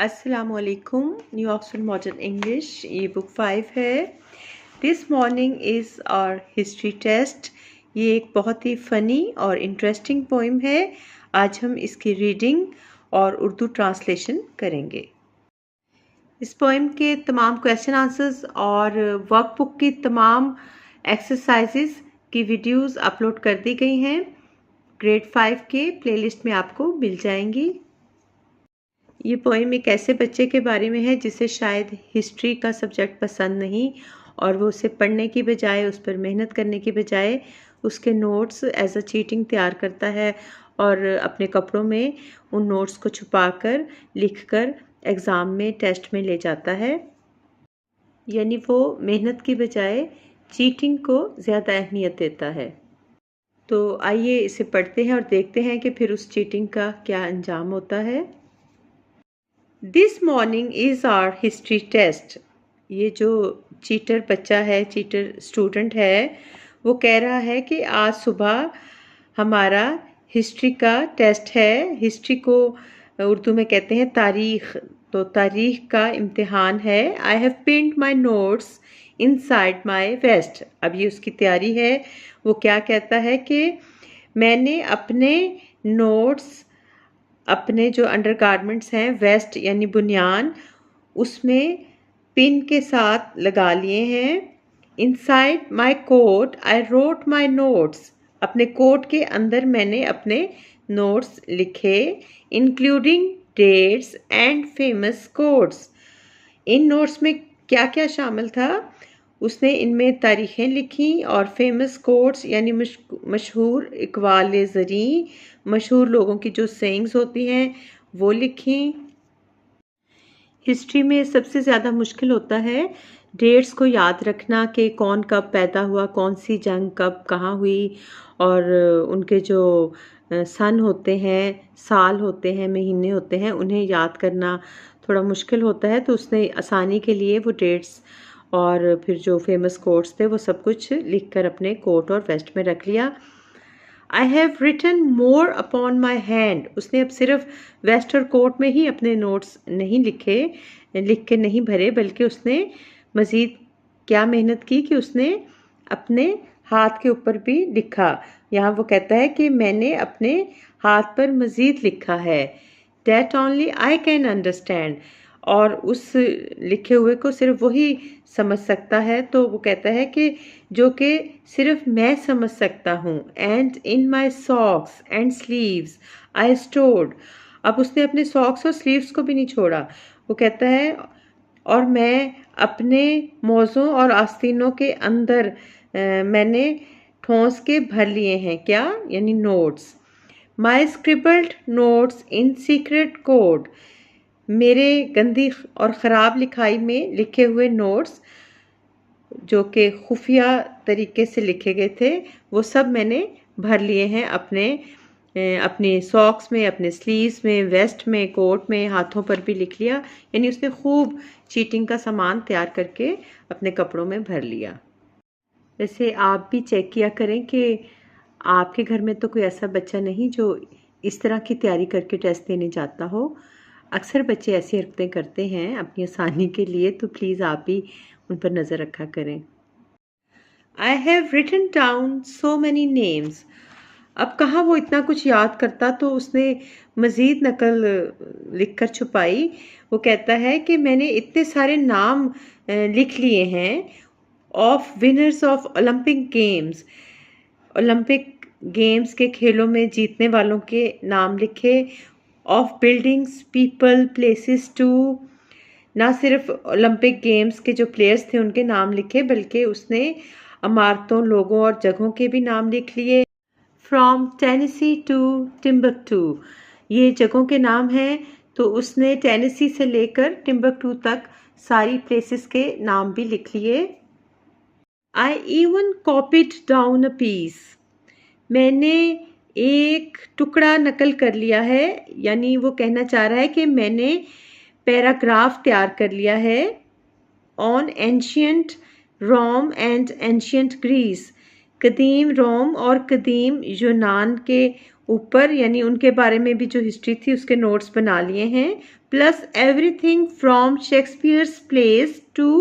अस्सलामुअलैकुम। New Oxford modern English, ये book 5 है। This morning is our history test. ये एक बहुत ही फ़नी और इंटरेस्टिंग पोइम है। आज हम इसकी रीडिंग और उर्दू ट्रांसलेशन करेंगे। इस पोइम के तमाम क्वेश्चन आंसर्स और वर्कबुक की तमाम एक्सरसाइजेस की वीडियोस अपलोड कर दी गई हैं। ग्रेड 5 के प्लेलिस्ट में आपको मिल जाएंगी। ये पोएम एक ऐसे बच्चे के बारे में है जिसे शायद हिस्ट्री का सब्जेक्ट पसंद नहीं और वो उसे पढ़ने की बजाय, उस पर मेहनत करने की बजाय उसके नोट्स एज अ चीटिंग तैयार करता है और अपने कपड़ों में उन नोट्स को छुपाकर लिखकर एग्ज़ाम में, टेस्ट में ले जाता है। यानी वो मेहनत की बजाय चीटिंग को ज़्यादा अहमियत देता है। तो आइए इसे पढ़ते हैं और देखते हैं कि फिर उस चीटिंग का क्या अंजाम होता है। This morning is our history test. ये जो चीटर बच्चा है, चीटर स्टूडेंट है, वो कह रहा है कि आज सुबह हमारा हिस्ट्री का टेस्ट है। हिस्ट्री को उर्दू में कहते हैं तारीख़, तो तारीख़ का इम्तिहान है। I have pinned my notes inside my waste. अब ये उसकी तैयारी है। वो क्या कहता है कि मैंने अपने नोट्स, अपने जो अंडरगारमेंट्स हैं, वेस्ट यानी बुनियान, उसमें पिन के साथ लगा लिए हैं। Inside my coat I wrote my notes. अपने कोट के अंदर मैंने अपने नोट्स लिखे, including dates and famous quotes. इन नोट्स में क्या क्या शामिल था? उसने इनमें तारीखें लिखी और फेमस कोट्स यानी मशहूर इकवाल ज़री, मशहूर लोगों की जो सेइंग्स होती हैं वो लिखी। हिस्ट्री में सबसे ज़्यादा मुश्किल होता है डेट्स को याद रखना कि कौन कब पैदा हुआ, कौन सी जंग कब कहाँ हुई, और उनके जो सन होते हैं, साल होते हैं, महीने होते हैं, उन्हें याद करना थोड़ा मुश्किल होता है। तो उसने आसानी के लिए वो डेट्स और फिर जो फेमस कोट्स थे वो सब कुछ लिखकर अपने कोट और वेस्ट में रख लिया। I have written more upon my hand. उसने अब सिर्फ वेस्ट और कोट में ही अपने नोट्स नहीं लिख के नहीं भरे, बल्कि उसने मज़ीद क्या मेहनत की कि उसने अपने हाथ के ऊपर भी लिखा। यहाँ वो कहता है कि मैंने अपने हाथ पर मज़ीद लिखा है। That only I can understand। और उस लिखे हुए को सिर्फ वही समझ सकता है। तो वो कहता है कि जो कि सिर्फ मैं समझ सकता हूँ। And in my socks and sleeves I stored. अब उसने अपने सॉक्स और स्लीव्स को भी नहीं छोड़ा। वो कहता है और मैं अपने मौज़ों और आस्तीनों के अंदर मैंने ठोंस के भर लिए हैं। क्या? यानी नोट्स। माई स्क्रिबल्ड नोट्स इन सीक्रेट कोड। मेरे गंदी और ख़राब लिखाई में लिखे हुए नोट्स जो कि खुफिया तरीके से लिखे गए थे, वो सब मैंने भर लिए हैं अपने सॉक्स में, अपने स्लीव्स में, वेस्ट में, कोट में, हाथों पर भी लिख लिया। यानी उसने खूब चीटिंग का सामान तैयार करके अपने कपड़ों में भर लिया। वैसे आप भी चेक किया करें कि आपके घर में तो कोई ऐसा बच्चा नहीं जो इस तरह की तैयारी करके टेस्ट देने जाता हो। अक्सर बच्चे ऐसी हरकतें करते हैं अपनी आसानी के लिए, तो प्लीज़ आप भी उन पर नज़र रखा करें। I have written down so many names. अब कहाँ वो इतना कुछ याद करता, तो उसने मज़ीद नकल लिख कर छुपाई। वो कहता है कि मैंने इतने सारे नाम लिख लिए हैं of winners of Olympic games. Olympic games के खेलों में जीतने वालों के नाम लिखे। Of buildings, people, places too. ना सिर्फ ओलंपिक गेम्स के जो प्लेयर्स थे उनके नाम लिखे, बल्कि उसने इमारतों, लोगों और जगहों के भी नाम लिख लिए। फ्रॉम टेनेसी टू टिम्बकटू, ये जगहों के नाम हैं। तो उसने टेनेसी से लेकर टिम्बकटू तक सारी प्लेसेस के नाम भी लिख लिए। I even copied down a piece. मैंने एक टुकड़ा नकल कर लिया है। यानी वो कहना चाह रहा है कि मैंने पैराग्राफ तैयार कर लिया है। On ancient Rome and ancient Greece, कदीम रोम और कदीम यूनान के ऊपर, यानी उनके बारे में भी जो हिस्ट्री थी उसके नोट्स बना लिए हैं। Plus everything from Shakespeare's plays to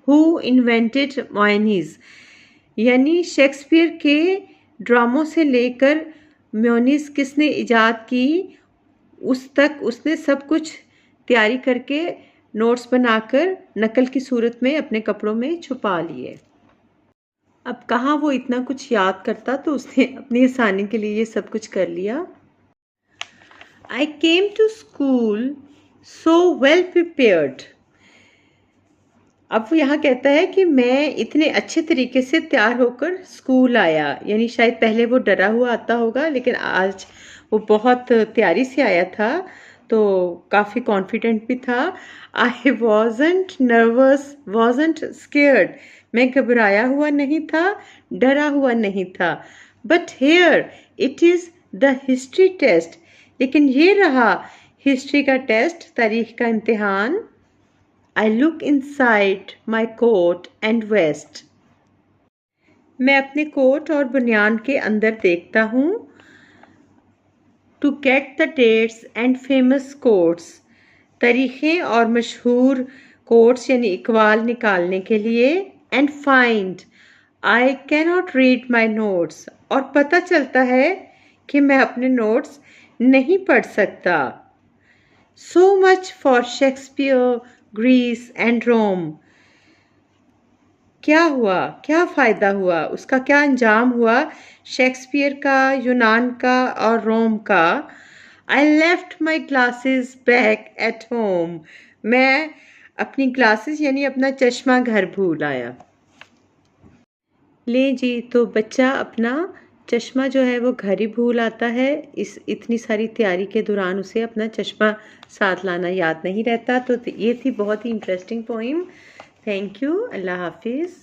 who invented mayonnaise. यानी शेक्सपियर के ड्रामों से लेकर मेयोनीज किसने इजाद की उस तक उसने सब कुछ तैयारी करके नोट्स बनाकर नकल की सूरत में अपने कपड़ों में छुपा लिए। अब कहाँ वो इतना कुछ याद करता, तो उसने अपनी आसानी के लिए ये सब कुछ कर लिया। I came to school so well prepared। अब वो यहाँ कहता है कि मैं इतने अच्छे तरीके से तैयार होकर स्कूल आया, यानी शायद पहले वो डरा हुआ आता होगा, लेकिन आज वो बहुत तैयारी से आया था, तो काफ़ी कॉन्फिडेंट भी था। I wasn't nervous, wasn't scared, मैं घबराया हुआ नहीं था, डरा हुआ नहीं था। But here it is the history test, लेकिन ये रहा हिस्ट्री का टेस्ट, तारीख का इम्तिहान। I look inside my coat and vest। मैं अपने कोट और बनियान के अंदर देखता हूँ। To get the dates and famous quotes, तारीखें और मशहूर कोट्स यानी इकबाल निकालने के लिए। And find I cannot read my notes, और पता चलता है कि मैं अपने नोट्स नहीं पढ़ सकता। So much for Shakespeare, Greece and Rome. क्या हुआ, क्या फ़ायदा हुआ, उसका क्या अंजाम हुआ शेक्सपियर का, यूनान का और रोम का। I left my glasses back at home, मैं अपनी ग्लासेस यानी अपना चश्मा घर भूल आया। ले जी, तो बच्चा अपना चश्मा जो है वो घर ही भूल आता है। इस इतनी सारी तैयारी के दौरान उसे अपना चश्मा साथ लाना याद नहीं रहता। तो ये थी बहुत ही इंटरेस्टिंग पोइम। Thank you. अल्लाह हाफिज़।